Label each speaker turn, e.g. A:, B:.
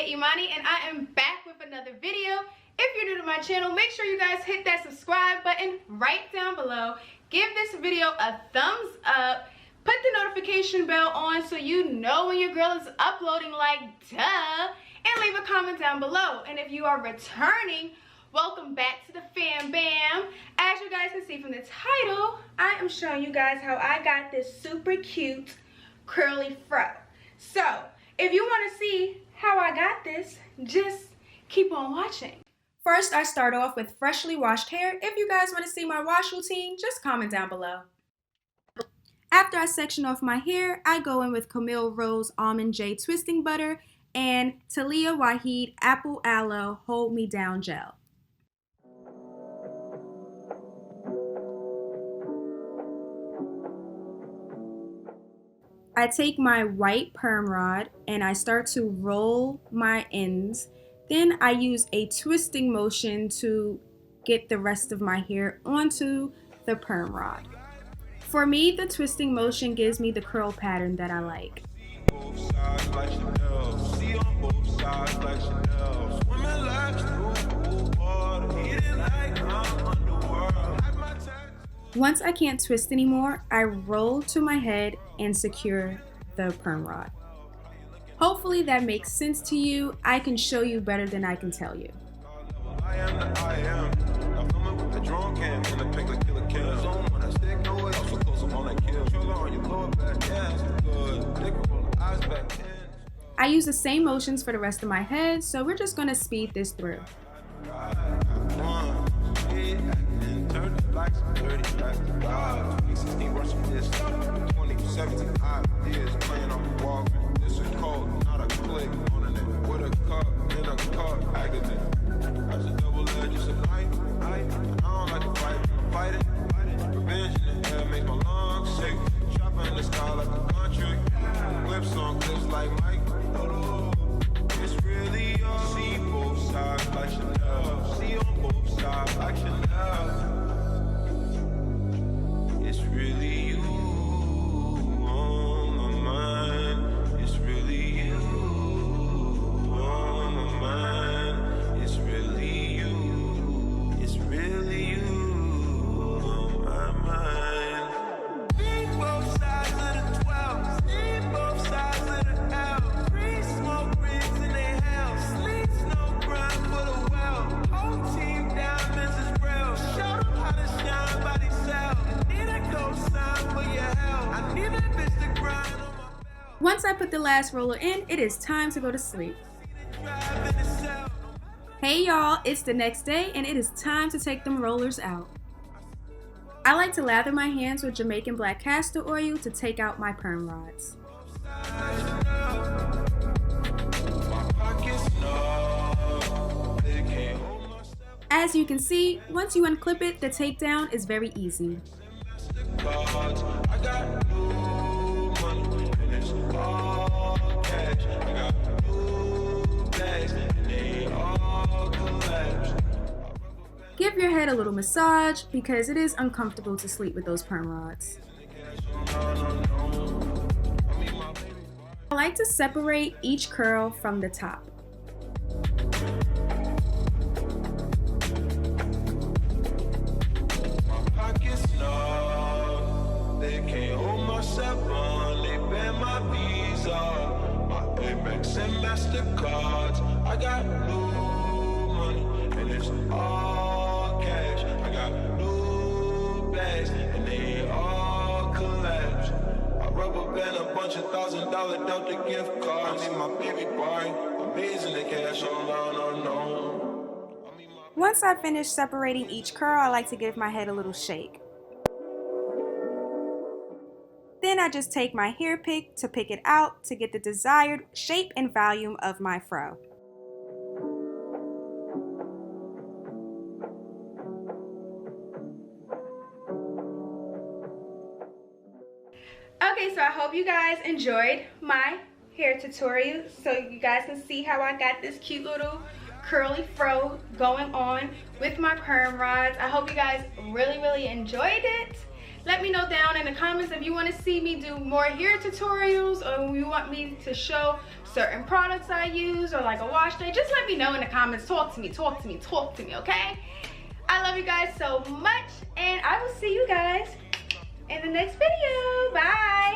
A: Imani, and I am back with another video. If you're new to my channel, make sure you guys hit that subscribe button right down below. Give this video a thumbs up. Put the notification bell on so you know when your girl is uploading, like duh. And leave a comment down below. And if you are returning, welcome back to the fam bam. As you guys can see from the title, I am showing you guys how I got this super cute curly fro. So if you want to see how I got this, just keep on watching. First, I start off with freshly washed hair. If you guys want to see my wash routine, just comment down below. After I section off my hair, I go in with Camille Rose Almond J Twisting Butter and Talia Waheed Apple Aloe Hold Me Down Gel. I take my white perm rod and I start to roll my ends. Then I use a twisting motion to get the rest of my hair onto the perm rod. For me, the twisting motion gives me the curl pattern that I like. Once I can't twist anymore, I roll to my head and secure the perm rod. Hopefully that makes sense to you. I can show you better than I can tell you. I use the same motions for the rest of my head, so we're just going to speed this through. Once I put the last roller in, it is time to go to sleep. Hey y'all, it's the next day and it is time to take them rollers out. I like to lather my hands with Jamaican black castor oil to take out my perm rods. As you can see, once you unclip it, the takedown is very easy. Give your head a little massage because it is uncomfortable to sleep with those perm rods. I like to separate each curl from the top. I got new money and it's all cash. I got new bags and they all collapse. I rubber band a bunch of $1,000 Delta gift cards. I need my baby boy, amazing the cash on no. Once I finish separating each curl, I like to give my head a little shake. Then I just take my hair pick to pick it out to get the desired shape and volume of my fro. Okay, so I hope you guys enjoyed my hair tutorial so you guys can see how I got this cute little curly fro going on with my perm rods. I hope you guys really enjoyed it. Let me know down in the comments if you want to see me do more hair tutorials, or you want me to show certain products I use, or like a wash day. Just let me know in the comments. Talk to me, talk to me, talk to me, okay? I love you guys so much, and I will see you guys in the next video. Bye.